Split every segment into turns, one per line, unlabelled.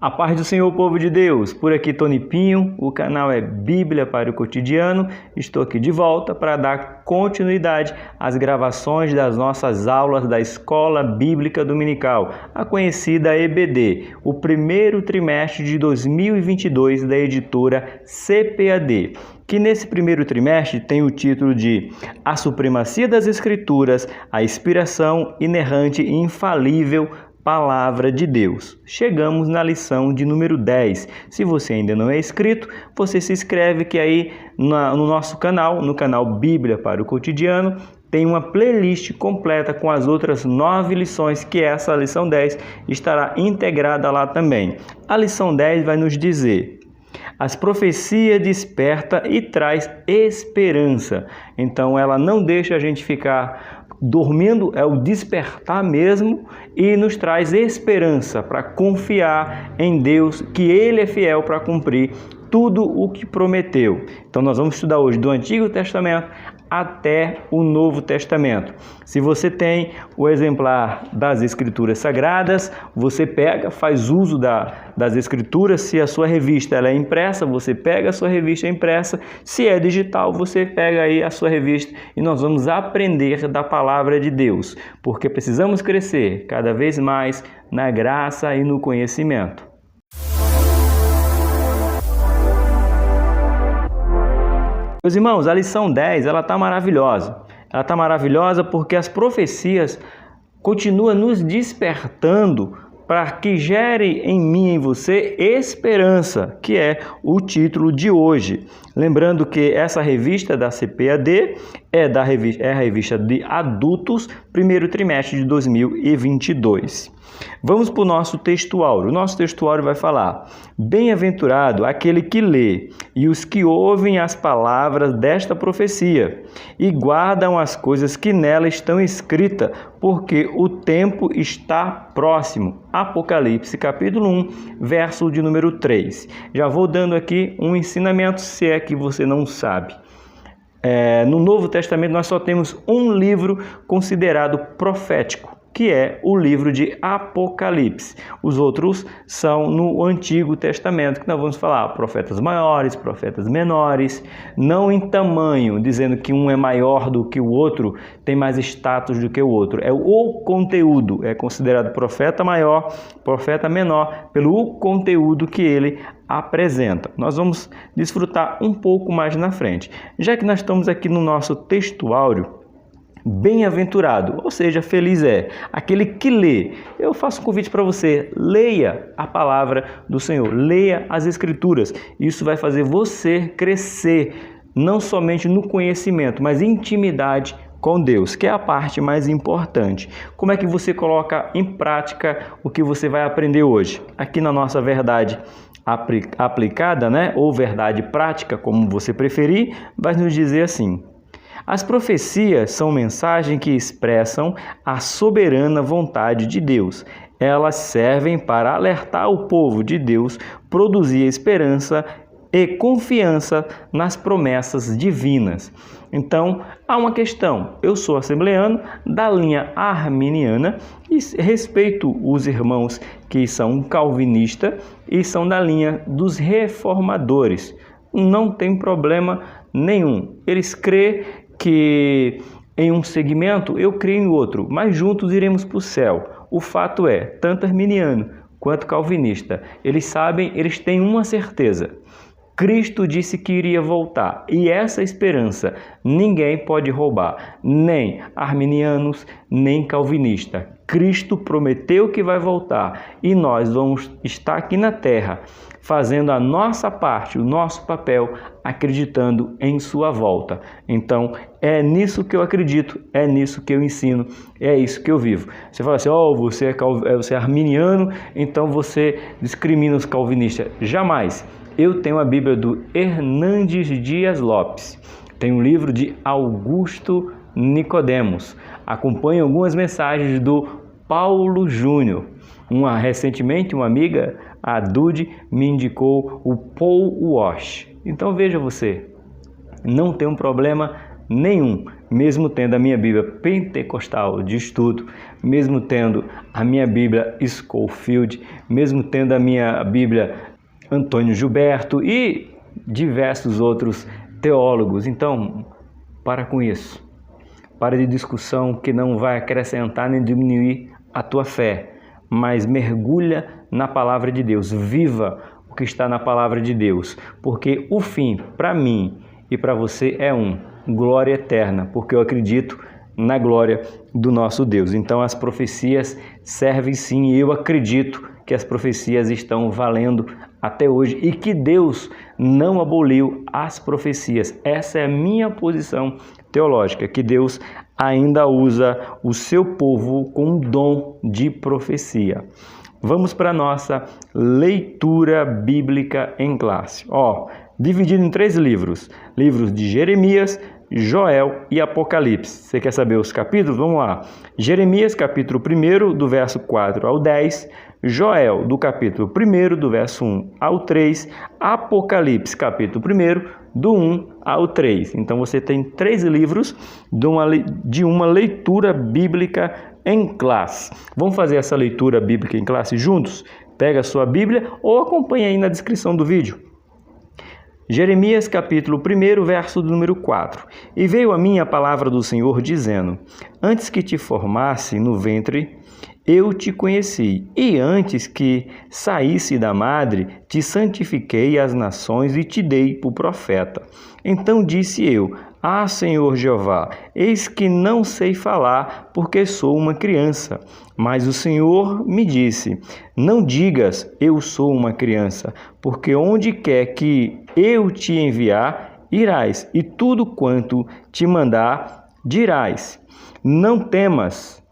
A paz do Senhor, povo de Deus, por aqui Tony Pinho, o canal é Bíblia para o Cotidiano. Estou aqui de volta para dar continuidade às gravações das nossas aulas da Escola Bíblica Dominical, a conhecida EBD, o primeiro trimestre de 2022 da editora CPAD, que nesse primeiro trimestre tem o título de A Supremacia das Escrituras, a Inspiração Inerrante e Infalível Palavra de Deus. Chegamos na lição de número 10. Se você ainda não é inscrito, você se inscreve que aí no nosso canal, no canal Bíblia para o Cotidiano, tem uma playlist completa com as outras 9 lições, que essa lição 10 estará integrada lá também. A lição 10 vai nos dizer: as profecias desperta e traz esperança. Então ela não deixa a gente ficar dormindo, é o despertar mesmo, e nos traz esperança para confiar em Deus, que Ele é fiel para cumprir tudo o que prometeu. Então nós vamos estudar hoje do Antigo Testamento até o Novo Testamento. Se você tem o exemplar das Escrituras Sagradas, você pega, faz uso das Escrituras. Se a sua revista ela é impressa, você pega a sua revista impressa. Se é digital, você pega aí a sua revista e nós vamos aprender da Palavra de Deus, porque precisamos crescer cada vez mais na graça e no conhecimento. Meus irmãos, a lição 10, ela está maravilhosa. Ela está maravilhosa porque as profecias continuam nos despertando para que gere em mim e em você esperança, que é o título de hoje. Lembrando que essa revista da CPAD é a revista de adultos, primeiro trimestre de 2022. Vamos para o nosso textuário. O nosso textuário vai falar: bem-aventurado aquele que lê e os que ouvem as palavras desta profecia e guardam as coisas que nela estão escritas, porque o tempo está próximo. Apocalipse capítulo 1, verso de número 3. Já vou dando aqui um ensinamento, se é que você não sabe. No Novo Testamento nós só temos um livro considerado profético, que é o livro de Apocalipse. Os outros são no Antigo Testamento, que nós vamos falar profetas maiores, profetas menores, não em tamanho, dizendo que um é maior do que o outro, tem mais status do que o outro. É o conteúdo, é considerado profeta maior, profeta menor, pelo conteúdo que ele apresenta. Nós vamos desfrutar um pouco mais na frente. Já que nós estamos aqui no nosso textuário, bem-aventurado, ou seja, feliz é aquele que lê. Eu faço um convite para você: leia a palavra do Senhor, leia as Escrituras. Isso vai fazer você crescer, não somente no conhecimento, mas em intimidade com Deus, que é a parte mais importante. Como é que você coloca em prática o que você vai aprender hoje? Aqui na nossa verdade aplicada, ou verdade prática, como você preferir, vai nos dizer assim: as profecias são mensagens que expressam a soberana vontade de Deus. Elas servem para alertar o povo de Deus, produzir esperança e confiança nas promessas divinas. Então, há uma questão. Eu sou assembleano da linha arminiana e respeito os irmãos que são calvinistas e são da linha dos reformadores. Não tem problema nenhum. Eles creem que em um segmento eu creio em outro, mas juntos iremos para o céu. O fato é, tanto arminiano quanto calvinista, eles sabem, eles têm uma certeza: Cristo disse que iria voltar, e essa esperança ninguém pode roubar, nem arminianos, nem calvinistas. Cristo prometeu que vai voltar e nós vamos estar aqui na terra fazendo a nossa parte, o nosso papel, acreditando em sua volta. Então, é nisso que eu acredito, é nisso que eu ensino, é isso que eu vivo. Você fala assim: você é arminiano, então você discrimina os calvinistas. Jamais. Eu tenho a Bíblia do Hernandes Dias Lopes, tenho um livro de Augusto Nicodemos, acompanho algumas mensagens do Paulo Júnior. Recentemente, uma amiga, a Dude, me indicou o Paul Wash. Então veja você, não tem um problema nenhum. Mesmo tendo a minha Bíblia pentecostal de estudo, mesmo tendo a minha Bíblia Scofield, mesmo tendo a minha Bíblia Antônio Gilberto e diversos outros teólogos. Então, para com isso. Para de discussão que não vai acrescentar nem diminuir a tua fé, mas mergulha na palavra de Deus. Viva o que está na palavra de Deus, porque o fim para mim e para você é glória eterna, porque eu acredito na glória do nosso Deus. Então as profecias servem sim, e eu acredito que as profecias estão valendo até hoje e que Deus não aboliu as profecias. Essa é a minha posição teológica, que Deus ainda usa o seu povo com um dom de profecia. Vamos para a nossa leitura bíblica em classe. Dividido em 3 livros. Livros de Jeremias, Joel e Apocalipse. Você quer saber os capítulos? Vamos lá. Jeremias, capítulo 1, do verso 4 ao 10. Joel, do capítulo 1, do verso 1 ao 3. Apocalipse, capítulo 1, do 1 ao 3. Então você tem 3 livros de uma leitura bíblica em classe. Vamos fazer essa leitura bíblica em classe juntos? Pega a sua Bíblia ou acompanha aí na descrição do vídeo. Jeremias capítulo 1, verso do número 4. E veio a mim a palavra do Senhor, dizendo: Antes que te formasse no ventre, eu te conheci, e antes que saísse da madre, te santifiquei às nações e te dei por profeta. Então disse eu: Ah, Senhor Jeová, eis que não sei falar, porque sou uma criança. Mas o Senhor me disse: Não digas, eu sou uma criança, porque onde quer que eu te enviar, irás, e tudo quanto te mandar, dirás. Não temas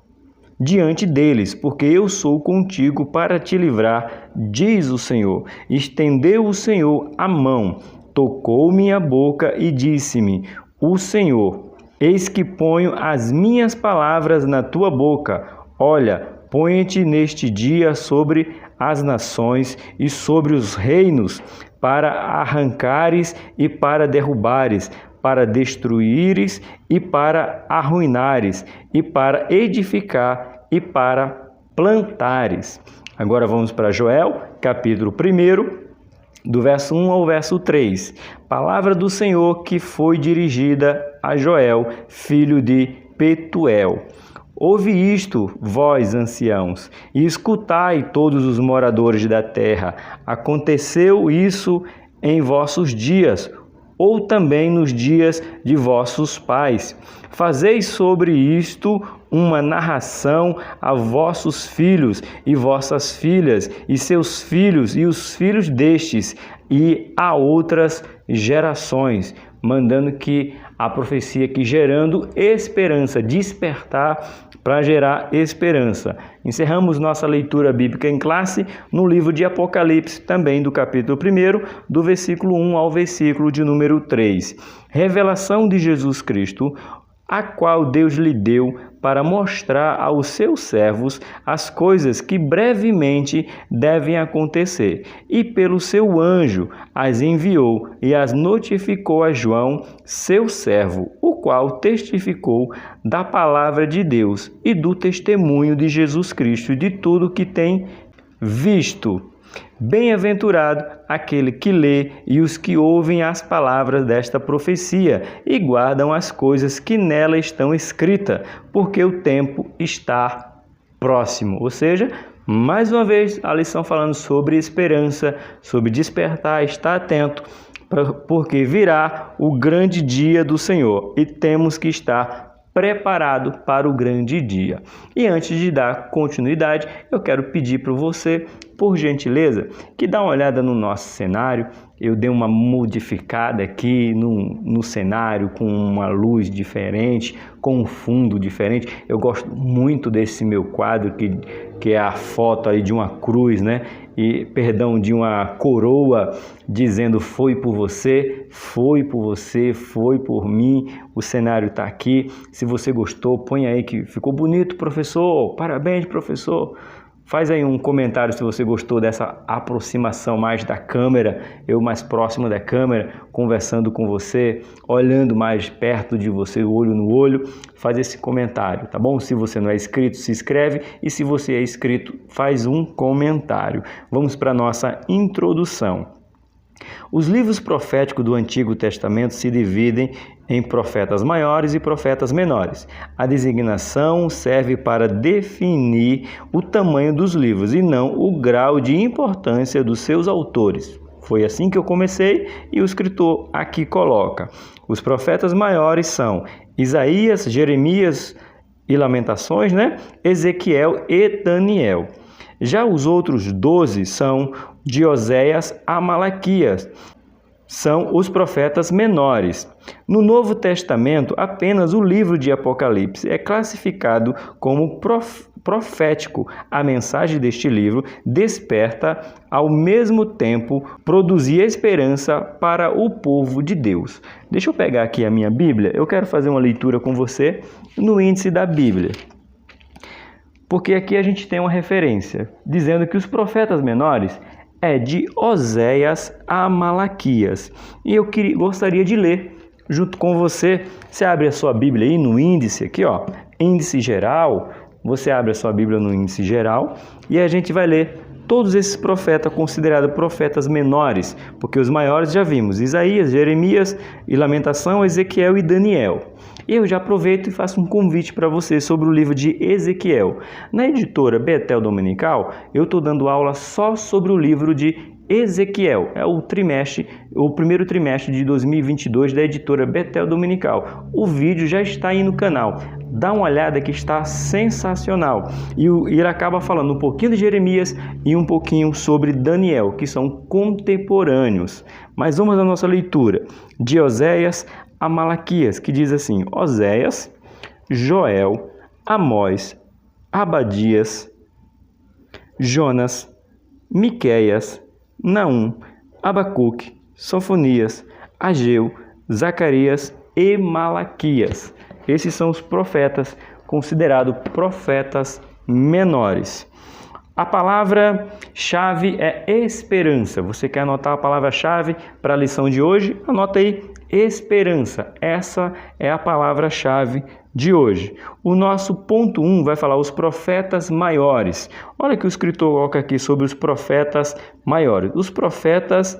diante deles, porque eu sou contigo para te livrar, diz o Senhor. Estendeu o Senhor a mão, tocou minha boca e disse-me: O Senhor, eis que ponho as minhas palavras na tua boca. Olha, põe-te neste dia sobre as nações e sobre os reinos, para arrancares e para derrubares, para destruíres e para arruinares, e para edificar e para plantares. Agora vamos para Joel, capítulo 1, do verso 1 ao verso 3. Palavra do Senhor que foi dirigida a Joel, filho de Petuel. Ouve isto, vós anciãos, e escutai todos os moradores da terra. Aconteceu isso em vossos dias, ou também nos dias de vossos pais. Fazeis sobre isto uma narração a vossos filhos e vossas filhas, e seus filhos e os filhos destes, e a outras gerações, mandando que a profecia aqui gerando esperança, despertar para gerar esperança. Encerramos nossa leitura bíblica em classe no livro de Apocalipse, também do capítulo 1, do versículo 1 ao versículo de número 3. Revelação de Jesus Cristo, a qual Deus lhe deu para mostrar aos seus servos as coisas que brevemente devem acontecer. E pelo seu anjo as enviou e as notificou a João, seu servo, o qual testificou da palavra de Deus e do testemunho de Jesus Cristo e de tudo que tem visto. Bem-aventurado aquele que lê e os que ouvem as palavras desta profecia e guardam as coisas que nela estão escritas, porque o tempo está próximo. Ou seja, mais uma vez, a lição falando sobre esperança, sobre despertar, estar atento, porque virá o grande dia do Senhor e temos que estar preparado para o grande dia. E antes de dar continuidade, eu quero pedir para você, por gentileza, que dá uma olhada no nosso cenário. Eu dei uma modificada aqui no cenário, com uma luz diferente, com um fundo diferente. Eu gosto muito desse meu quadro, que é a foto aí de uma cruz, né? De uma coroa dizendo: foi por você, foi por você, foi por mim. O cenário está aqui. Se você gostou, põe aí que ficou bonito, professor. Parabéns, professor. Faz aí um comentário se você gostou dessa aproximação mais da câmera, eu mais próximo da câmera, conversando com você, olhando mais perto de você, olho no olho. Faz esse comentário, tá bom? Se você não é inscrito, se inscreve, e se você é inscrito, faz um comentário. Vamos para a nossa introdução. Os livros proféticos do Antigo Testamento se dividem em profetas maiores e profetas menores. A designação serve para definir o tamanho dos livros e não o grau de importância dos seus autores. Foi assim que eu comecei e o escritor aqui coloca. Os profetas maiores são Isaías, Jeremias e Lamentações, Ezequiel e Daniel. Já os outros 12 são de Oséias a Malaquias, são os profetas menores. No Novo Testamento, apenas o livro de Apocalipse é classificado como profético. A mensagem deste livro desperta, ao mesmo tempo, produzir esperança para o povo de Deus. Deixa eu pegar aqui a minha Bíblia, eu quero fazer uma leitura com você no índice da Bíblia. Porque aqui a gente tem uma referência, dizendo que os profetas menores é de Oséias a Malaquias. E eu gostaria de ler junto com você. Você abre a sua Bíblia aí no índice, aqui ó, índice geral. Você abre a sua Bíblia no índice geral e a gente vai ler todos esses profetas considerados profetas menores, porque os maiores já vimos, Isaías, Jeremias e Lamentação, Ezequiel e Daniel. Eu já aproveito e faço um convite para você sobre o livro de Ezequiel. Na editora Betel Dominical, eu estou dando aula só sobre o livro de Ezequiel. É o primeiro trimestre de 2022 da editora Betel Dominical. O vídeo já está aí no canal. Dá uma olhada que está sensacional. E ele acaba falando um pouquinho de Jeremias e um pouquinho sobre Daniel, que são contemporâneos. Mas vamos à nossa leitura. De Oséias a Malaquias, que diz assim: Oséias, Joel, Amós, Abadias, Jonas, Miqueias, Naum, Abacuque, Sofonias, Ageu, Zacarias e Malaquias. Esses são os profetas considerados profetas menores. A palavra-chave é esperança. Você quer anotar a palavra-chave para a lição de hoje? Anota aí, esperança. Essa é a palavra-chave de hoje. O nosso ponto 1 vai falar os profetas maiores. Olha que o escritor coloca aqui sobre os profetas maiores. Os profetas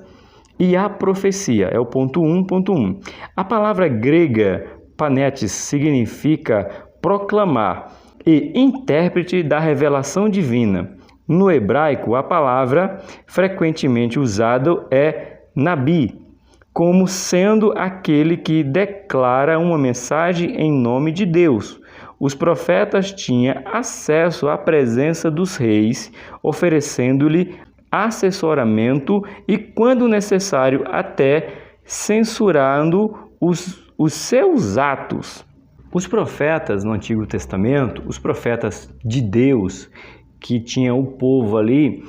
e a profecia. É o ponto 1.1. A palavra grega panetes significa proclamar e intérprete da revelação divina. No hebraico, a palavra frequentemente usada é nabi, como sendo aquele que declara uma mensagem em nome de Deus. Os profetas tinham acesso à presença dos reis, oferecendo-lhe assessoramento e, quando necessário, até censurando os seus atos. Os profetas no Antigo Testamento, os profetas de Deus, que tinha o povo ali,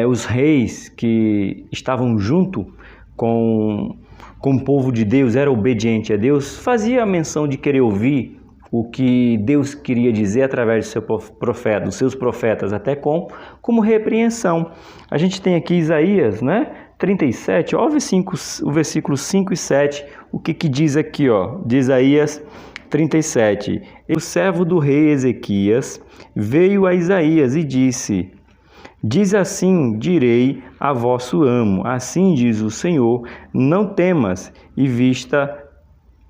os reis que estavam junto com o povo de Deus, era obediente a Deus, fazia a menção de querer ouvir o que Deus queria dizer através do seu profeta, dos seus profetas, até como repreensão. A gente tem aqui Isaías, 37, ó, o versículo 5 e 7, o que diz aqui, ó, de Isaías 37. O servo do rei Ezequias veio a Isaías e disse: Diz assim, direi a vosso amo, assim diz o Senhor, não temas,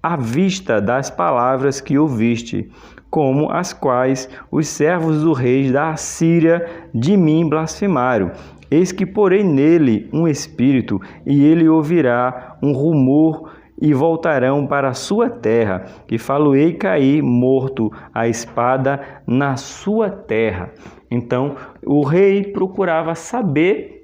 à vista das palavras que ouviste, como as quais os servos do rei da Assíria de mim blasfemaram. Eis que porei nele um espírito, e ele ouvirá um rumor, e voltarão para a sua terra, e falo-ei cair morto a espada na sua terra. Então, o rei procurava saber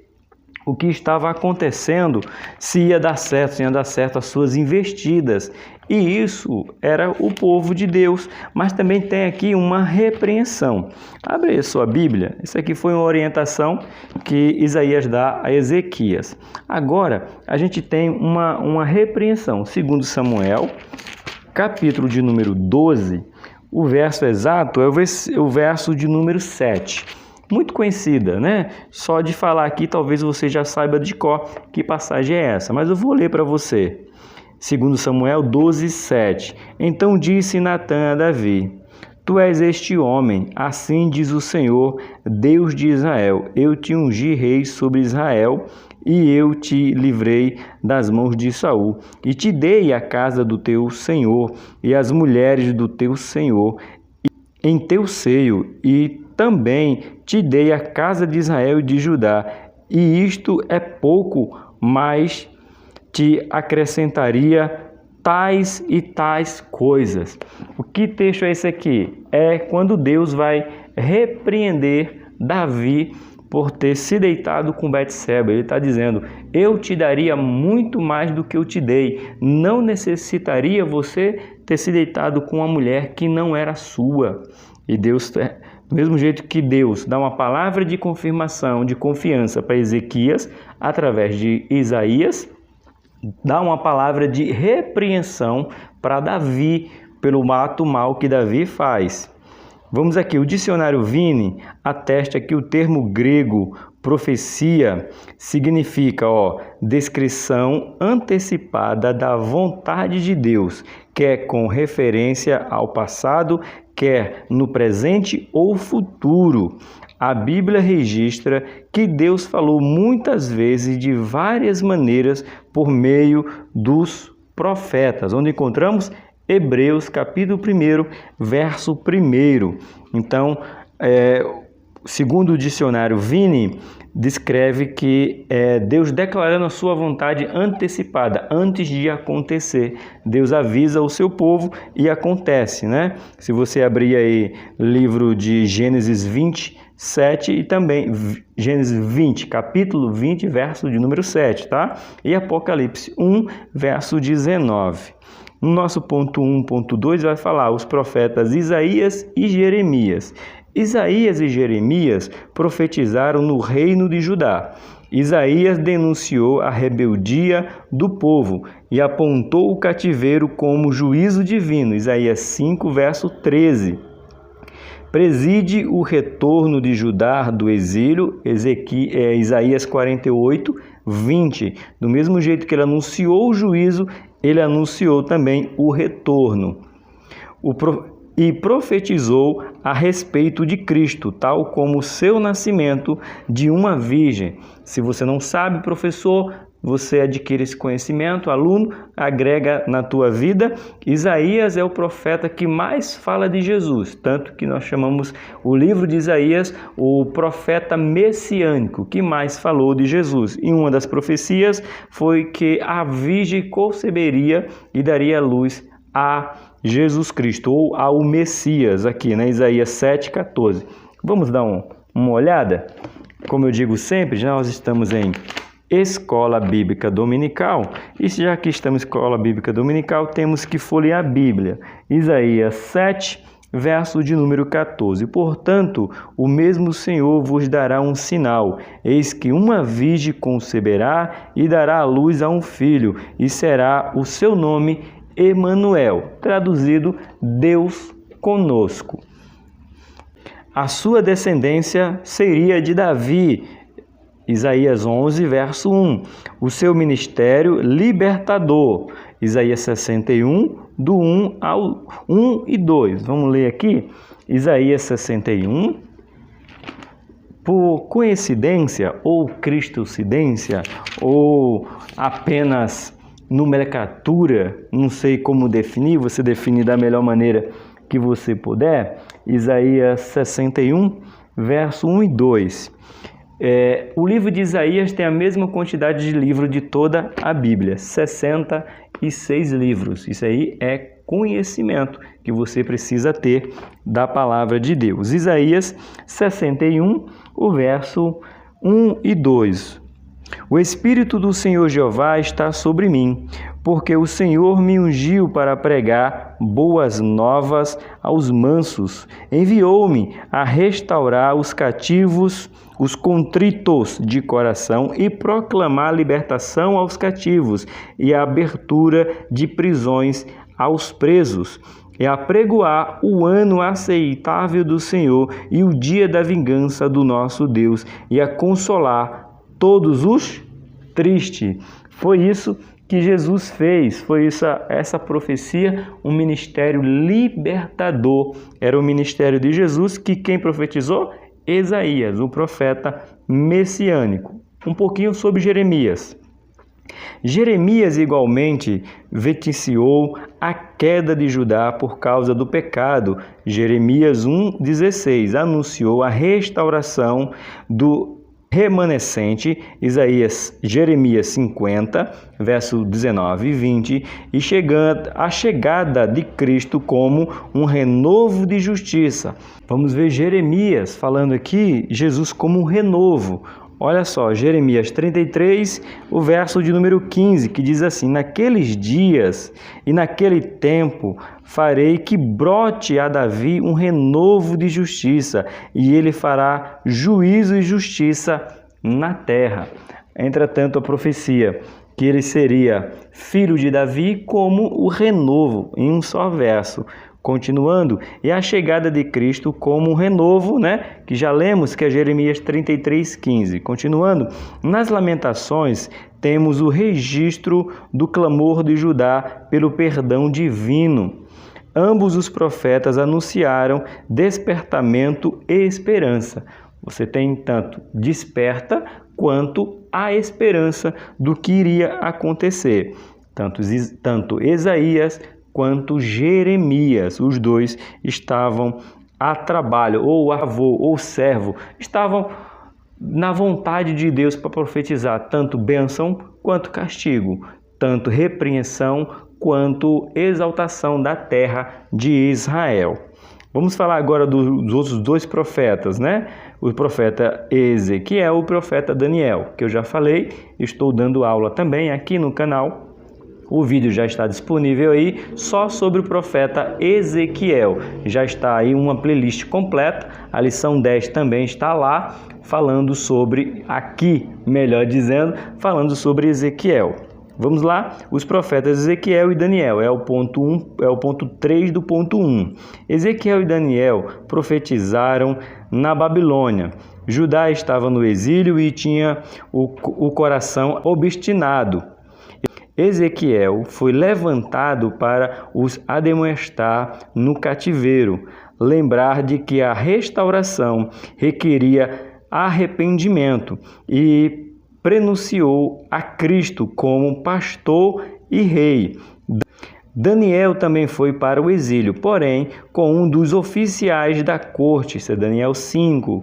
o que estava acontecendo, se ia dar certo, se ia dar certo as suas investidas. E isso era o povo de Deus, mas também tem aqui uma repreensão. Abre aí a sua Bíblia, isso aqui foi uma orientação que Isaías dá a Ezequias. Agora, a gente tem uma repreensão, segundo Samuel, capítulo de número 12, o verso exato é o verso de número 7. muito conhecida, né? Só de falar aqui, talvez você já saiba de cor que passagem é essa, mas eu vou ler para você. 2 Samuel 12:7. Então disse Natã a Davi: Tu és este homem, assim diz o Senhor, Deus de Israel: Eu te ungi rei sobre Israel, e eu te livrei das mãos de Saul, e te dei a casa do teu senhor, e as mulheres do teu senhor em teu seio, e também te dei a casa de Israel e de Judá, e isto é pouco, mas te acrescentaria tais e tais coisas. O que texto é esse aqui? É quando Deus vai repreender Davi por ter se deitado com Betseba. Ele está dizendo: eu te daria muito mais do que eu te dei. Não necessitaria você ter se deitado com uma mulher que não era sua. E Deus, do mesmo jeito que Deus dá uma palavra de confirmação, de confiança para Ezequias, através de Isaías, dá uma palavra de repreensão para Davi pelo ato mal que Davi faz. Vamos aqui, o dicionário Vini atesta que o termo grego profecia significa descrição antecipada da vontade de Deus, quer com referência ao passado, quer no presente ou futuro. A Bíblia registra que Deus falou muitas vezes de várias maneiras por meio dos profetas, onde encontramos Hebreus capítulo 1, verso 1. Então, segundo o dicionário Vini, descreve que Deus declarando a sua vontade antecipada, antes de acontecer. Deus avisa o seu povo e acontece, né? Se você abrir aí livro de Gênesis 27 e também Gênesis 20, capítulo 20, verso de número 7, tá? E Apocalipse 1, verso 19. No nosso ponto 1.2 vai falar os profetas Isaías e Jeremias. Isaías e Jeremias profetizaram no reino de Judá. Isaías denunciou a rebeldia do povo e apontou o cativeiro como juízo divino. Isaías 5, verso 13. Preside o retorno de Judá do exílio, Isaías 48, 20. Do mesmo jeito que ele anunciou o juízo, ele anunciou também o retorno. E profetizou a respeito de Cristo, tal como o seu nascimento de uma virgem. Se você não sabe, professor, você adquire esse conhecimento, aluno, agrega na tua vida. Isaías é o profeta que mais fala de Jesus, tanto que nós chamamos o livro de Isaías o profeta messiânico, que mais falou de Jesus. E uma das profecias foi que a virgem conceberia e daria luz a Jesus Cristo, ou ao Messias, aqui na Isaías 7,14. Vamos dar uma olhada? Como eu digo sempre, nós estamos em Escola Bíblica Dominical, e já que estamos em Escola Bíblica Dominical, temos que folhear a Bíblia. Isaías 7, verso de número 14. Portanto, o mesmo Senhor vos dará um sinal. Eis que uma virgem conceberá e dará à luz a um filho, e será o seu nome Emanuel, traduzido Deus conosco. A sua descendência seria de Davi, Isaías 11, verso 1. O seu ministério libertador, Isaías 61, do 1 ao 1 e 2. Vamos ler aqui, Isaías 61. Por coincidência, ou cristocidência, ou apenas nomenclatura, não sei como definir, você define da melhor maneira que você puder. Isaías 61, verso 1 e 2. O livro de Isaías tem a mesma quantidade de livro de toda a Bíblia, 66 livros. Isso aí é conhecimento que você precisa ter da palavra de Deus. Isaías 61, o verso 1 e 2. O Espírito do Senhor Jeová está sobre mim, porque o Senhor me ungiu para pregar boas novas aos mansos. Enviou-me a restaurar os cativos, os contritos de coração, e proclamar libertação aos cativos e a abertura de prisões aos presos, e apregoar o ano aceitável do Senhor e o dia da vingança do nosso Deus, e a consolar todos os tristes. Foi isso que Jesus fez, foi essa profecia, um ministério libertador. Era o ministério de Jesus, que quem profetizou? Isaías, o profeta messiânico. Um pouquinho sobre Jeremias. Jeremias igualmente vivenciou a queda de Judá por causa do pecado. Jeremias 1,16 anunciou a restauração do remanescente. Jeremias 50, verso 19 e 20, e a chegada de Cristo como um renovo de justiça. Vamos ver Jeremias falando aqui, Jesus como um renovo. Olha só, Jeremias 33, o verso de número 15, que diz assim: naqueles dias e naquele tempo farei que brote a Davi um renovo de justiça, e ele fará juízo e justiça na terra. Entretanto, a profecia que ele seria filho de Davi como o renovo, em um só verso. Continuando, e a chegada de Cristo como um renovo, que já lemos, que é Jeremias 33,15. Continuando, nas Lamentações temos o registro do clamor de Judá pelo perdão divino. Ambos os profetas anunciaram despertamento e esperança. Você tem tanto desperta quanto a esperança do que iria acontecer. Tanto Isaías quanto Jeremias, os dois estavam a trabalho, ou avô, ou servo, estavam na vontade de Deus para profetizar tanto bênção quanto castigo, tanto repreensão quanto exaltação da terra de Israel. Vamos falar agora dos outros dois profetas, O profeta Ezequiel e o profeta Daniel, que eu já falei, estou dando aula também aqui no canal. O vídeo já está disponível aí, só sobre o profeta Ezequiel. Já está aí uma playlist completa, a lição 10 também está lá, falando sobre, falando sobre Ezequiel. Vamos lá, os profetas Ezequiel e Daniel, é o ponto 3 do ponto 1. Ezequiel e Daniel profetizaram na Babilônia. Judá estava no exílio e tinha o coração obstinado. Ezequiel foi levantado para os admoestar no cativeiro, lembrar de que a restauração requeria arrependimento, e prenunciou a Cristo como pastor e rei. Daniel também foi para o exílio, porém com um dos oficiais da corte, isso é Daniel 5,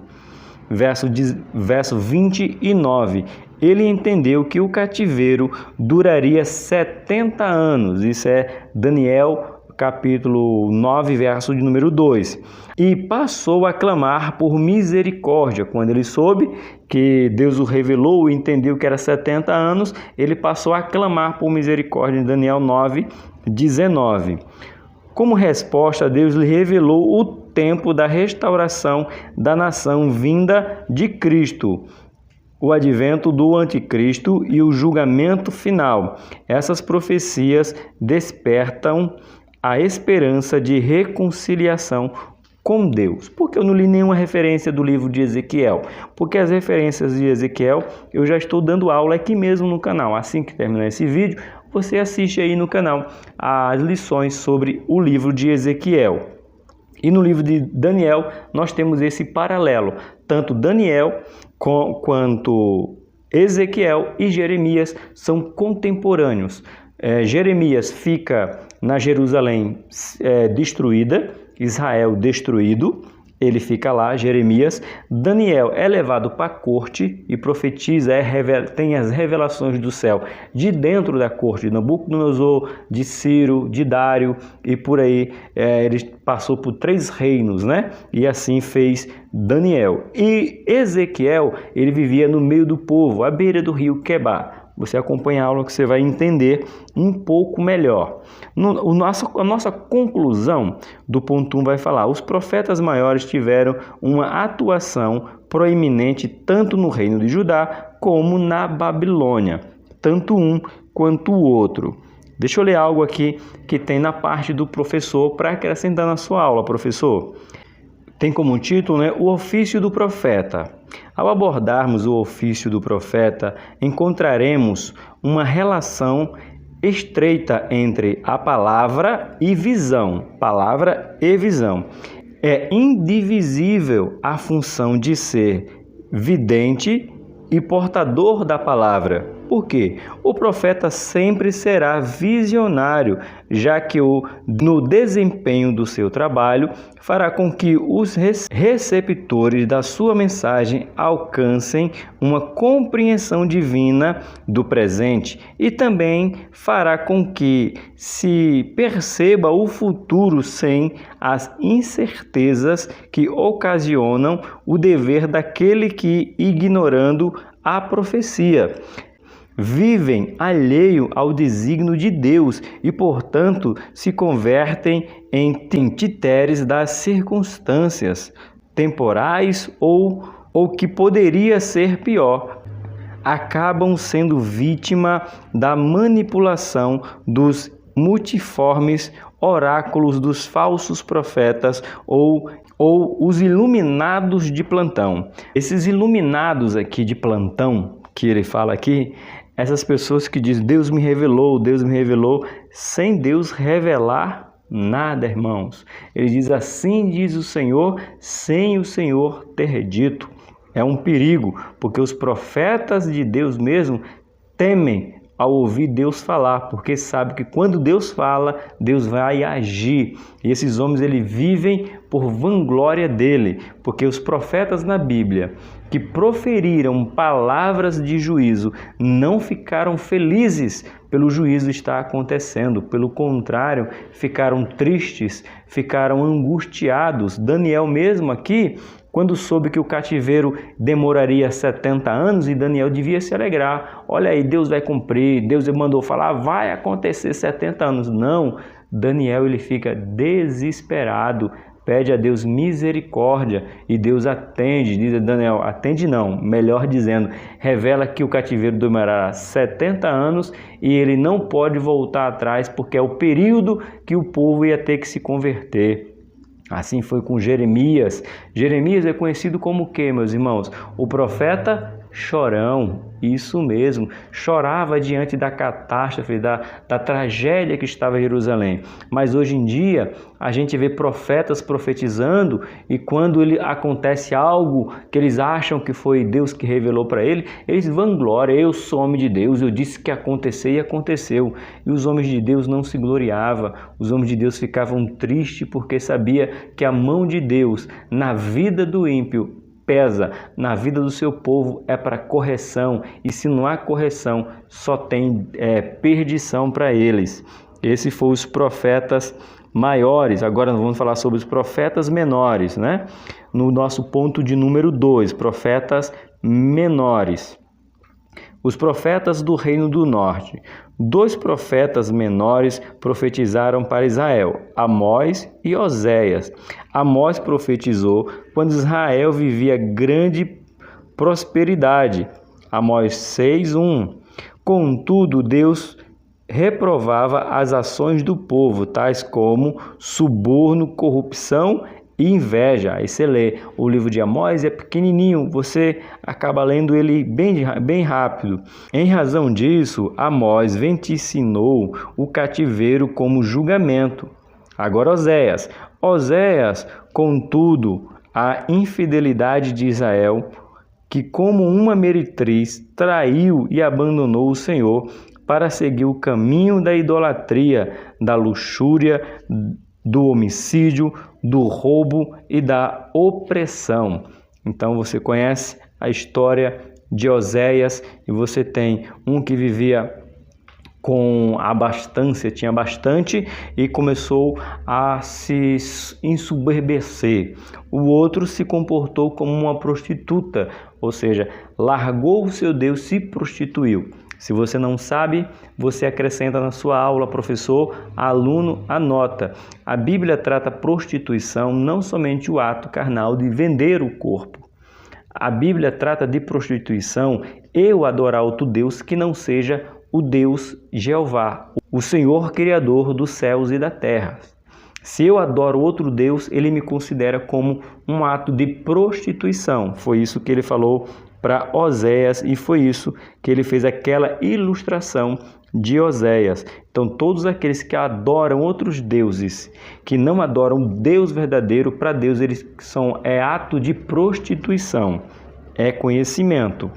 verso 29. Ele entendeu que o cativeiro duraria 70 anos. Isso é Daniel, capítulo 9, verso de número 2. E passou a clamar por misericórdia. Quando ele soube que Deus o revelou e entendeu que era 70 anos, ele passou a clamar por misericórdia em Daniel 9, 19. Como resposta, Deus lhe revelou o tempo da restauração da nação vinda de Cristo, o advento do anticristo e o julgamento final. Essas profecias despertam a esperança de reconciliação com Deus. Por que eu não li nenhuma referência do livro de Ezequiel? Porque as referências de Ezequiel eu já estou dando aula aqui mesmo no canal. Assim que terminar esse vídeo, você assiste aí no canal as lições sobre o livro de Ezequiel. E no livro de Daniel nós temos esse paralelo. Tanto Daniel quanto Ezequiel e Jeremias são contemporâneos. Jeremias fica na Jerusalém destruída, Israel destruído, ele fica lá, Jeremias. Daniel é levado para a corte e profetiza, tem as revelações do céu de dentro da corte de Nabucodonosor, de Ciro, de Dário e por aí. Ele passou por 3 reinos, E assim fez Daniel. E Ezequiel, ele vivia no meio do povo, à beira do rio Quebar. Você acompanha a aula que você vai entender um pouco melhor. A nossa conclusão do ponto 1 vai falar: os profetas maiores tiveram uma atuação proeminente tanto no reino de Judá como na Babilônia, tanto um quanto o outro. Deixa eu ler algo aqui que tem na parte do professor para acrescentar na sua aula, professor. Tem como título, o ofício do profeta. Ao abordarmos o ofício do profeta, encontraremos uma relação estreita entre a palavra e visão. Palavra e visão. É indivisível a função de ser vidente e portador da palavra. Por quê? O profeta sempre será visionário, já que no desempenho do seu trabalho fará com que os receptores da sua mensagem alcancem uma compreensão divina do presente e também fará com que se perceba o futuro sem as incertezas que ocasionam o dever daquele que, ignorando a profecia, vivem alheio ao desígnio de Deus e, portanto, se convertem em títeres das circunstâncias temporais ou que poderia ser pior, acabam sendo vítima da manipulação dos multiformes oráculos dos falsos profetas ou os iluminados de plantão. Esses iluminados aqui de plantão que ele fala aqui, essas pessoas que dizem Deus me revelou, sem Deus revelar nada, irmãos. Ele diz assim diz o Senhor, sem o Senhor ter dito. É um perigo, porque os profetas de Deus mesmo temem ao ouvir Deus falar, porque sabe que quando Deus fala, Deus vai agir. E esses homens vivem por vanglória dele, porque os profetas na Bíblia que proferiram palavras de juízo não ficaram felizes pelo juízo estar acontecendo. Pelo contrário, ficaram tristes, ficaram angustiados. Daniel mesmo aqui, quando soube que o cativeiro demoraria 70 anos, e Daniel devia se alegrar. Olha aí, Deus vai cumprir, Deus mandou falar, vai acontecer 70 anos. Não, Daniel ele fica desesperado, pede a Deus misericórdia e Deus atende. Diz Daniel, atende não, melhor dizendo, revela que o cativeiro demorará 70 anos e ele não pode voltar atrás porque é o período que o povo ia ter que se converter. Assim foi com Jeremias. Jeremias é conhecido como o quê, meus irmãos? O profeta chorão. Isso mesmo, chorava diante da catástrofe, da tragédia que estava em Jerusalém. Mas hoje em dia, a gente vê profetas profetizando e quando acontece algo que eles acham que foi Deus que revelou para eles vangloriam, eu sou homem de Deus, eu disse que ia acontecer e aconteceu. E os homens de Deus não se gloriavam, os homens de Deus ficavam tristes porque sabia que a mão de Deus na vida do ímpio pesa, na vida do seu povo é para correção, e se não há correção, só tem perdição para eles. Esses foram os profetas maiores. Agora nós vamos falar sobre os profetas menores, No nosso ponto de número 2, profetas menores. Os profetas do Reino do Norte. 2 profetas menores profetizaram para Israel, Amós e Oséias. Amós profetizou quando Israel vivia grande prosperidade. Amós 6:1. Contudo, Deus reprovava as ações do povo, tais como suborno, corrupção e inveja. Aí você lê o livro de Amós, é pequenininho, você acaba lendo ele bem rápido. Em razão disso, Amós vaticinou o cativeiro como julgamento. Agora Oséias, contudo, a infidelidade de Israel, que como uma meretriz traiu e abandonou o Senhor para seguir o caminho da idolatria, da luxúria, do homicídio, do roubo e da opressão. Então você conhece a história de Oséias e você tem um que vivia com abastança, tinha bastante e começou a se ensoberbecer. O outro se comportou como uma prostituta, ou seja, largou o seu Deus, se prostituiu. Se você não sabe, você acrescenta na sua aula, professor, aluno, anota. A Bíblia trata prostituição não somente o ato carnal de vender o corpo. A Bíblia trata de prostituição eu adorar outro Deus que não seja o Deus Jeová, o Senhor Criador dos céus e da terra. Se eu adoro outro Deus, ele me considera como um ato de prostituição. Foi isso que ele falou para Oséias e foi isso que ele fez aquela ilustração de Oséias. Então, todos aqueles que adoram outros deuses, que não adoram o Deus verdadeiro, para Deus eles é ato de prostituição, é conhecimento.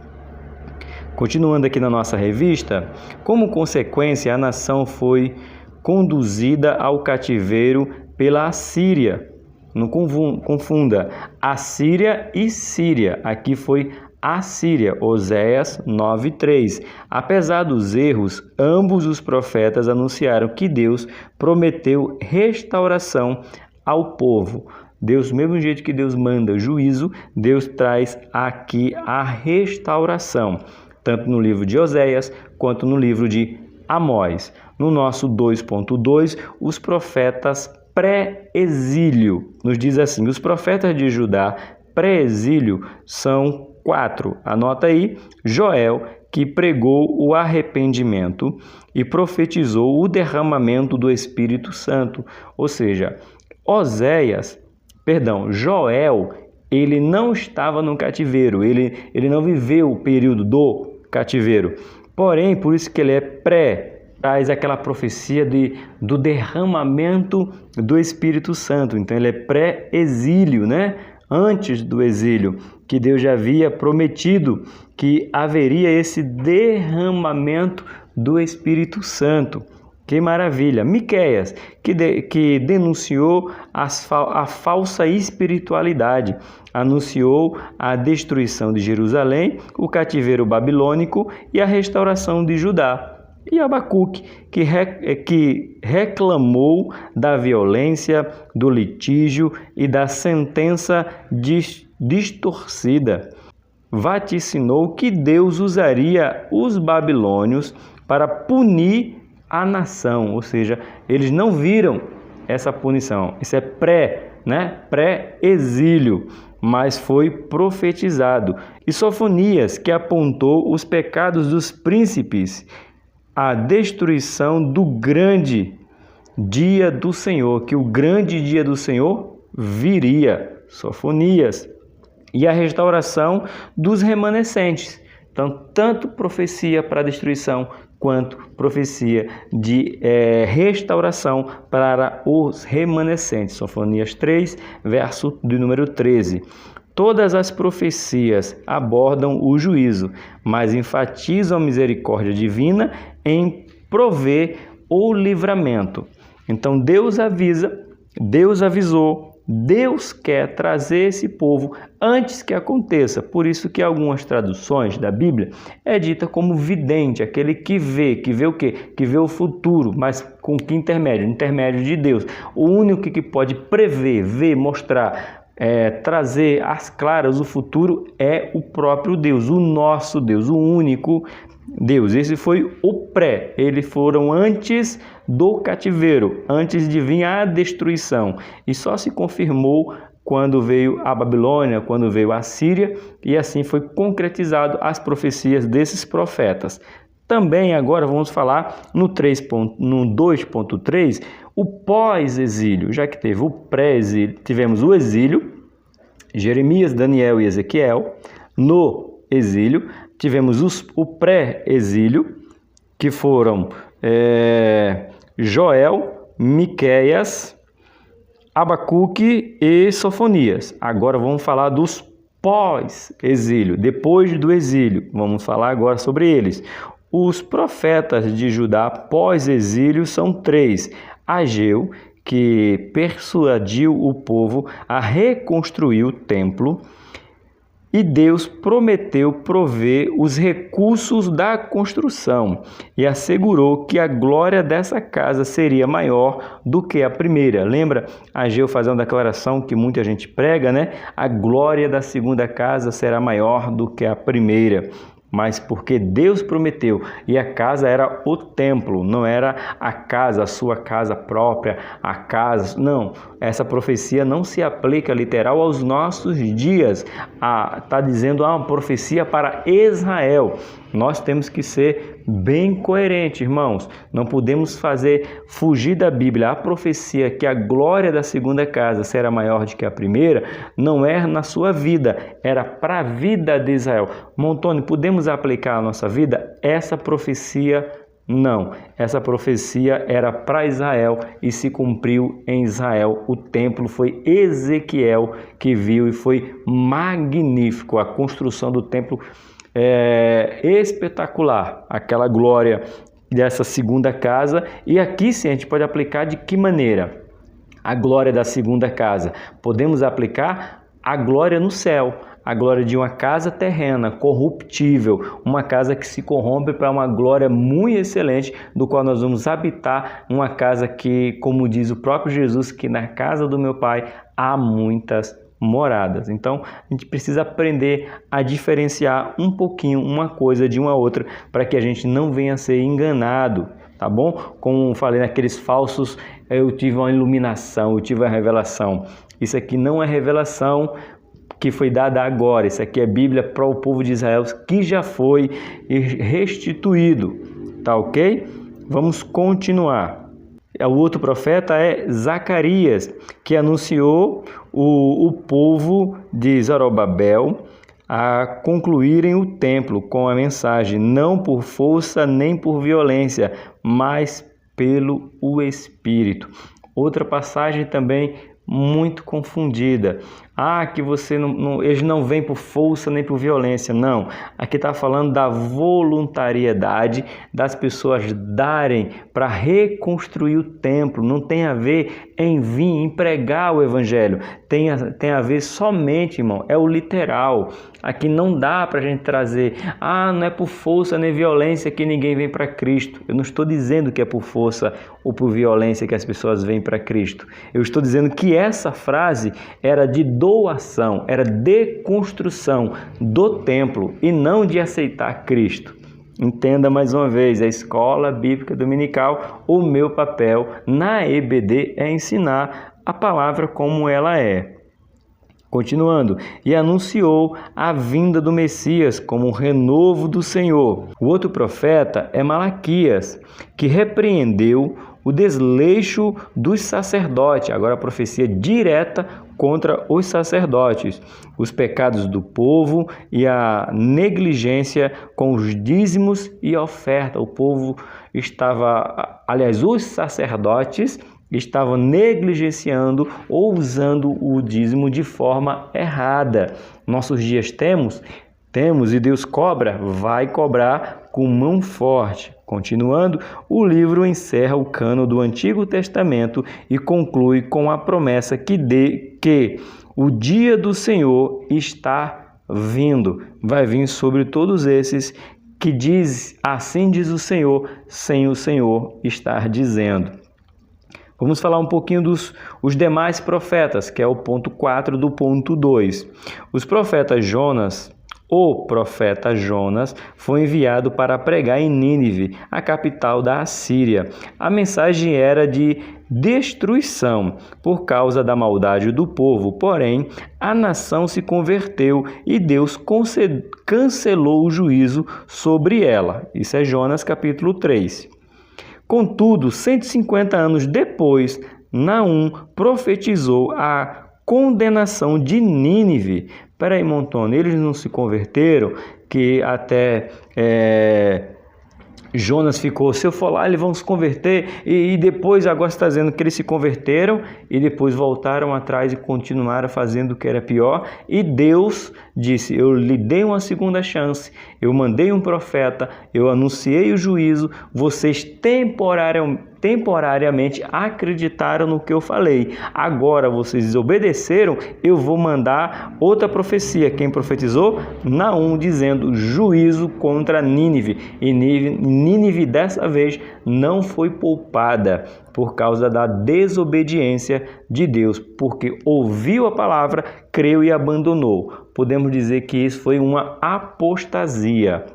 Continuando aqui na nossa revista, como consequência, a nação foi conduzida ao cativeiro pela Assíria. Não confunda Assíria e Síria. Aqui foi Assíria, Oséias 9:3. Apesar dos erros, ambos os profetas anunciaram que Deus prometeu restauração ao povo. Deus, do mesmo jeito que Deus manda juízo, Deus traz aqui a restauração, tanto no livro de Oséias quanto no livro de Amós. No nosso 2.2, os profetas pré-exílio. Nos diz assim: os profetas de Judá pré-exílio são 4. Anota aí: Joel, que pregou o arrependimento e profetizou o derramamento do Espírito Santo. Ou seja, Joel, ele não estava no cativeiro, ele não viveu o período do cativeiro. Porém, por isso que ele é traz aquela profecia do derramamento do Espírito Santo. Então, ele é pré-exílio, né? Antes do exílio, que Deus já havia prometido que haveria esse derramamento do Espírito Santo. Que maravilha! Miqueias, que denunciou a falsa espiritualidade, anunciou a destruição de Jerusalém, o cativeiro babilônico e a restauração de Judá. E Abacuque, que reclamou da violência, do litígio e da sentença distorcida. Vaticinou que Deus usaria os babilônios para punir a nação, ou seja, eles não viram essa punição. Isso é pré-exílio, mas foi profetizado. E Sofonias, que apontou os pecados dos príncipes, a destruição do grande dia do Senhor, que o grande dia do Senhor viria. Sofonias. E a restauração dos remanescentes. Então, tanto profecia para a destruição, quanto profecia de restauração para os remanescentes. Sofonias 3, verso de número 13. Todas as profecias abordam o juízo, mas enfatizam a misericórdia divina em prover o livramento. Então Deus avisa, Deus avisou, Deus quer trazer esse povo antes que aconteça. Por isso que algumas traduções da Bíblia é dita como vidente, aquele que vê o quê? Que vê o futuro, mas com que intermédio? Intermédio de Deus. O único que pode prever, ver, mostrar, trazer às claras o futuro é o próprio Deus, o nosso Deus, o único Deus. Esse foi o pré, eles foram antes do cativeiro, antes de vir a destruição, e só se confirmou quando veio a Babilônia, quando veio a Síria, e assim foi concretizado as profecias desses profetas. Também agora vamos falar no 2.3, o pós-exílio, já que teve o pré-exílio, tivemos o exílio, Jeremias, Daniel e Ezequiel. No exílio, tivemos o pré-exílio, que foram Joel, Miqueias, Abacuque e Sofonias. Agora vamos falar dos pós-exílio, depois do exílio. Vamos falar agora sobre eles. Os profetas de Judá pós-exílio são 3. Ageu, que persuadiu o povo a reconstruir o templo, e Deus prometeu prover os recursos da construção e assegurou que a glória dessa casa seria maior do que a primeira. Lembra Ageu fazendo uma declaração que muita gente prega, né? A glória da segunda casa será maior do que a primeira. Mas porque Deus prometeu, e a casa era o templo, não era a casa, a sua casa própria, a casa, não. Essa profecia não se aplica literal aos nossos dias. Está dizendo uma profecia para Israel. Nós temos que ser bem coerentes, irmãos. Não podemos fugir da Bíblia. A profecia que a glória da segunda casa será maior do que a primeira, não é na sua vida, era para a vida de Israel. Montoni, podemos aplicar a nossa vida? Essa profecia não. Essa profecia era para Israel e se cumpriu em Israel. O templo foi Ezequiel que viu e foi magnífico. A construção do templo espetacular, aquela glória dessa segunda casa. E aqui sim a gente pode aplicar de que maneira? A glória da segunda casa. Podemos aplicar a glória no céu, a glória de uma casa terrena, corruptível, uma casa que se corrompe para uma glória muito excelente, do qual nós vamos habitar, uma casa que, como diz o próprio Jesus, que na casa do meu Pai há muitas moradas. Então, a gente precisa aprender a diferenciar um pouquinho uma coisa de uma outra, para que a gente não venha a ser enganado, tá bom? Como falei naqueles falsos, eu tive uma iluminação, eu tive uma revelação. Isso aqui não é revelação que foi dada agora, isso aqui é Bíblia para o povo de Israel que já foi restituído, tá ok? Vamos continuar. O outro profeta é Zacarias, que anunciou o povo de Zorobabel a concluírem o templo com a mensagem: não por força nem por violência, mas pelo Espírito. Outra passagem também muito confundida. Que eles não vêm por força nem por violência. Não, aqui está falando da voluntariedade das pessoas darem para reconstruir o templo. Não tem a ver em vir, em pregar o evangelho. Tem a ver somente, irmão, é o literal. Aqui não dá para a gente trazer, não é por força nem violência que ninguém vem para Cristo. Eu não estou dizendo que é por força ou por violência que as pessoas vêm para Cristo. Eu estou dizendo que essa frase era de doação, era de construção do templo e não de aceitar Cristo. Entenda mais uma vez, a Escola Bíblica Dominical, o meu papel na EBD é ensinar a palavra como ela é. Continuando, e anunciou a vinda do Messias como o renovo do Senhor. O outro profeta é Malaquias, que repreendeu o desleixo dos sacerdotes, agora a profecia direta contra os sacerdotes, os pecados do povo e a negligência com os dízimos e oferta. O povo os sacerdotes estavam negligenciando ou usando o dízimo de forma errada. Nossos dias temos e Deus vai cobrar com mão forte. Continuando, o livro encerra o cânon do Antigo Testamento e conclui com a promessa que o dia do Senhor está vindo. Vai vir sobre todos esses que diz, assim diz o Senhor, sem o Senhor estar dizendo. Vamos falar um pouquinho dos demais profetas, que é o ponto 4 do ponto 2. O profeta Jonas foi enviado para pregar em Nínive, a capital da Assíria. A mensagem era de destruição por causa da maldade do povo, porém a nação se converteu e Deus cancelou o juízo sobre ela. Isso é Jonas capítulo 3. Contudo, 150 anos depois, Naum profetizou a condenação de Nínive. Peraí, Montoni, eles não se converteram? Que até Jonas ficou, se eu for lá, eles vão se converter, e depois agora está dizendo que eles se converteram e depois voltaram atrás e continuaram fazendo o que era pior, e Deus disse, eu lhe dei uma segunda chance, eu mandei um profeta, eu anunciei o juízo, vocês temporariamente acreditaram no que eu falei, agora vocês desobedeceram, eu vou mandar outra profecia. Quem profetizou? Naum, dizendo juízo contra Nínive, e Nínive dessa vez não foi poupada por causa da desobediência de Deus, porque ouviu a palavra, creu e abandonou. Podemos dizer que isso foi uma apostasia,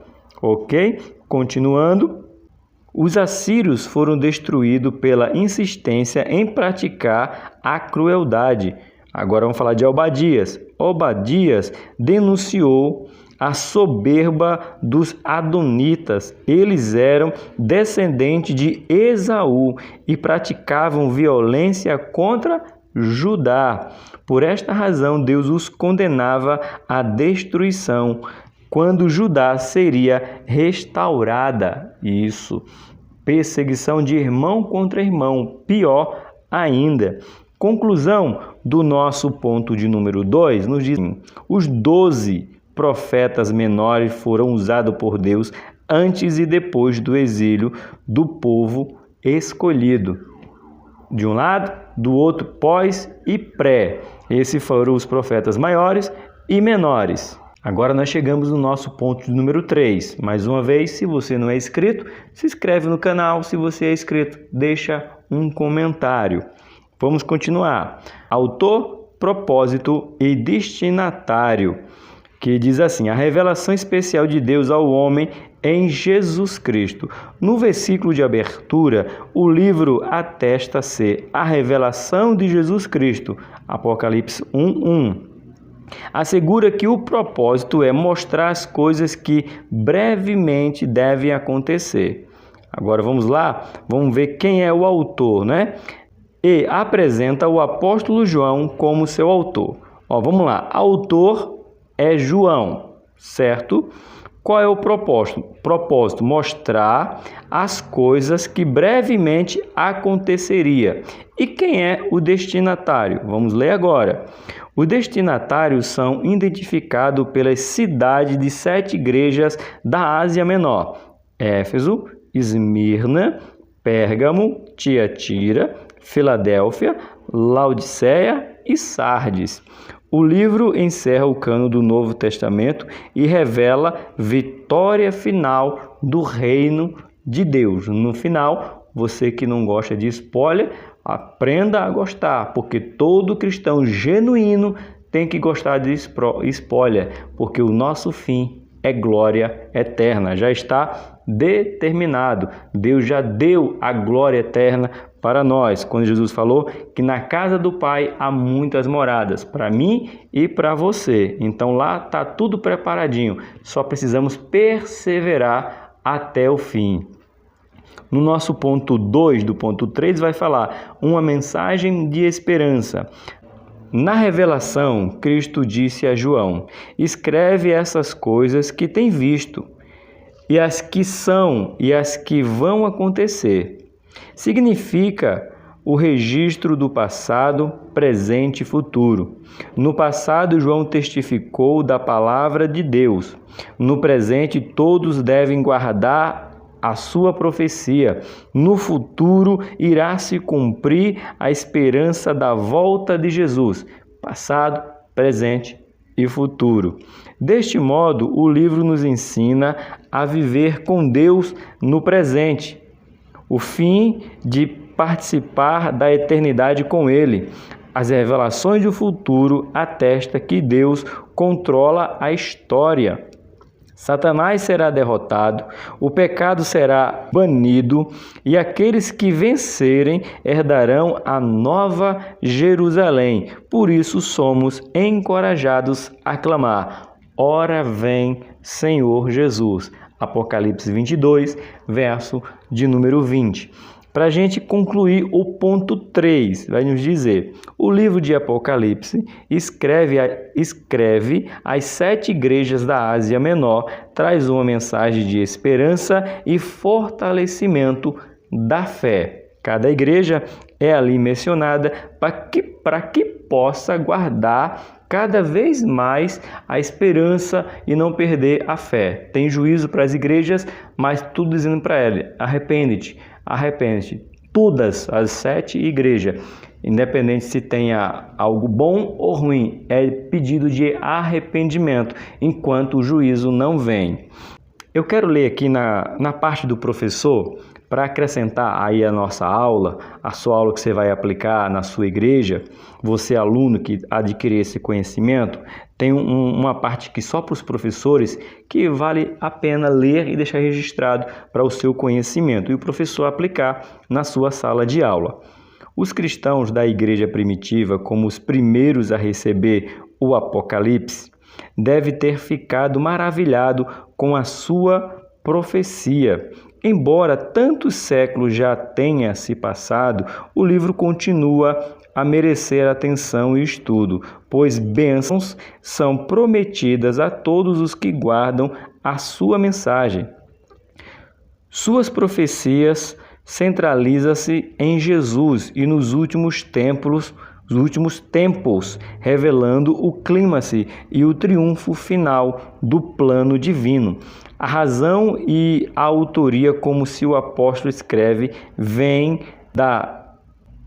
ok? Continuando. Os assírios foram destruídos pela insistência em praticar a crueldade. Agora vamos falar de Obadias. Obadias denunciou a soberba dos adonitas. Eles eram descendentes de Esaú e praticavam violência contra Judá. Por esta razão, Deus os condenava à destruição, quando Judá seria restaurada. Isso. Perseguição de irmão contra irmão, pior ainda. Conclusão do nosso ponto de número 2 nos diz: os 12 profetas menores foram usados por Deus antes e depois do exílio do povo escolhido. De um lado, do outro, pós e pré. Esses foram os profetas maiores e menores. Agora nós chegamos no nosso ponto de número 3. Mais uma vez, se você não é inscrito, se inscreve no canal. Se você é inscrito, deixa um comentário. Vamos continuar. Autor, propósito e destinatário, que diz assim: a revelação especial de Deus ao homem em Jesus Cristo. No versículo de abertura, o livro atesta ser a revelação de Jesus Cristo. Apocalipse 1:1. Assegura que o propósito é mostrar as coisas que brevemente devem acontecer. Agora vamos lá, vamos ver quem é o autor, né? E apresenta o apóstolo João como seu autor. Vamos lá, autor é João, certo? Qual é o propósito? Propósito: mostrar as coisas que brevemente aconteceria. E quem é o destinatário? Vamos ler agora. Os destinatários são identificados pelas cidades de 7 igrejas da Ásia Menor: Éfeso, Esmirna, Pérgamo, Tiatira, Filadélfia, Laodiceia e Sardes. O livro encerra o cano do Novo Testamento e revela vitória final do reino de Deus. No final, você que não gosta de spoiler, aprenda a gostar, porque todo cristão genuíno tem que gostar de spoiler, porque o nosso fim é glória eterna. Já está determinado. Deus já deu a glória eterna para nós, quando Jesus falou que na casa do Pai há muitas moradas, para mim e para você. Então lá está tudo preparadinho, só precisamos perseverar até o fim. No nosso ponto 2 do ponto 3 vai falar uma mensagem de esperança. Na revelação, Cristo disse a João: escreve essas coisas que tem visto, e as que são e as que vão acontecer. Significa o registro do passado, presente e futuro. No passado, João testificou da palavra de Deus. No presente, todos devem guardar a sua profecia. No futuro, irá se cumprir a esperança da volta de Jesus. Passado, presente e futuro. Deste modo, o livro nos ensina a viver com Deus no presente, o fim de participar da eternidade com Ele. As revelações do futuro atestam que Deus controla a história. Satanás será derrotado, o pecado será banido e aqueles que vencerem herdarão a nova Jerusalém. Por isso somos encorajados a clamar: ora vem, Senhor Jesus. Apocalipse 22, verso de número 20. Para a gente concluir o ponto 3, vai nos dizer: o livro de Apocalipse escreve as 7 igrejas da Ásia Menor, traz uma mensagem de esperança e fortalecimento da fé. Cada igreja é ali mencionada para que possa guardar cada vez mais a esperança e não perder a fé. Tem juízo para as igrejas, mas tudo dizendo para ela: arrepende-te, arrepende-te. Todas as 7 igrejas, independente se tenha algo bom ou ruim, é pedido de arrependimento, enquanto o juízo não vem. Eu quero ler aqui na parte do professor, para acrescentar aí a nossa aula, a sua aula que você vai aplicar na sua igreja. Você, aluno que adquirir esse conhecimento, tem uma parte que só para os professores, que vale a pena ler e deixar registrado para o seu conhecimento e o professor aplicar na sua sala de aula. Os cristãos da igreja primitiva, como os primeiros a receber o Apocalipse, deve ter ficado maravilhado com a sua profecia. Embora tantos séculos já tenha se passado, o livro continua a merecer atenção e estudo, pois bênçãos são prometidas a todos os que guardam a sua mensagem. Suas profecias centralizam-se em Jesus e nos últimos tempos, revelando o clímax e o triunfo final do plano divino. A razão e a autoria, como se o apóstolo escreve, vem da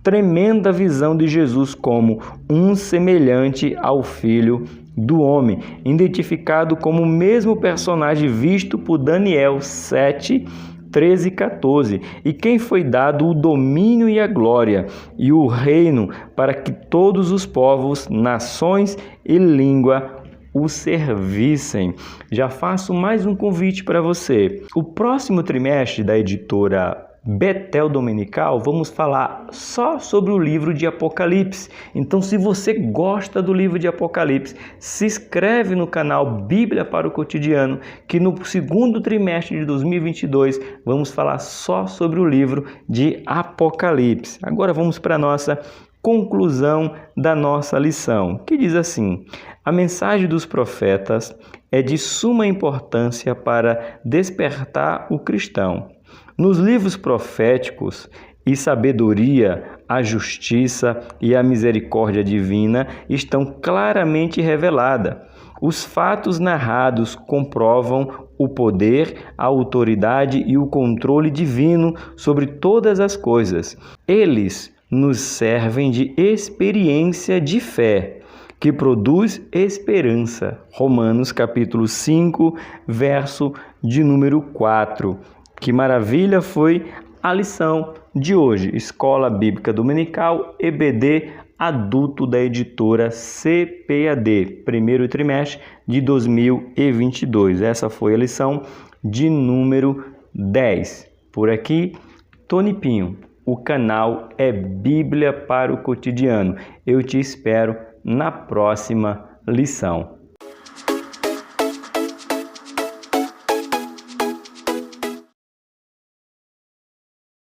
tremenda visão de Jesus como um semelhante ao Filho do Homem, identificado como o mesmo personagem visto por Daniel 7, 13 e 14, e quem foi dado o domínio e a glória e o reino para que todos os povos, nações e língua o servissem. Já faço mais um convite para você. O próximo trimestre da editora Betel Dominical, vamos falar só sobre o livro de Apocalipse. Então, se você gosta do livro de Apocalipse, se inscreve no canal Bíblia para o Cotidiano, que no segundo trimestre de 2022 vamos falar só sobre o livro de Apocalipse. Agora vamos para a nossa conclusão da nossa lição, que diz assim: a mensagem dos profetas é de suma importância para despertar o cristão. Nos livros proféticos e sabedoria, a justiça e a misericórdia divina estão claramente reveladas. Os fatos narrados comprovam o poder, a autoridade e o controle divino sobre todas as coisas. Eles nos servem de experiência de fé, que produz esperança. Romanos capítulo 5, verso de número 4. Que maravilha foi a lição de hoje. Escola Bíblica Dominical EBD Adulto da editora CPAD, primeiro trimestre de 2022. Essa foi a lição de número 10. Por aqui, Tony Pinho. O canal é Bíblia para o Cotidiano. Eu te espero na próxima lição.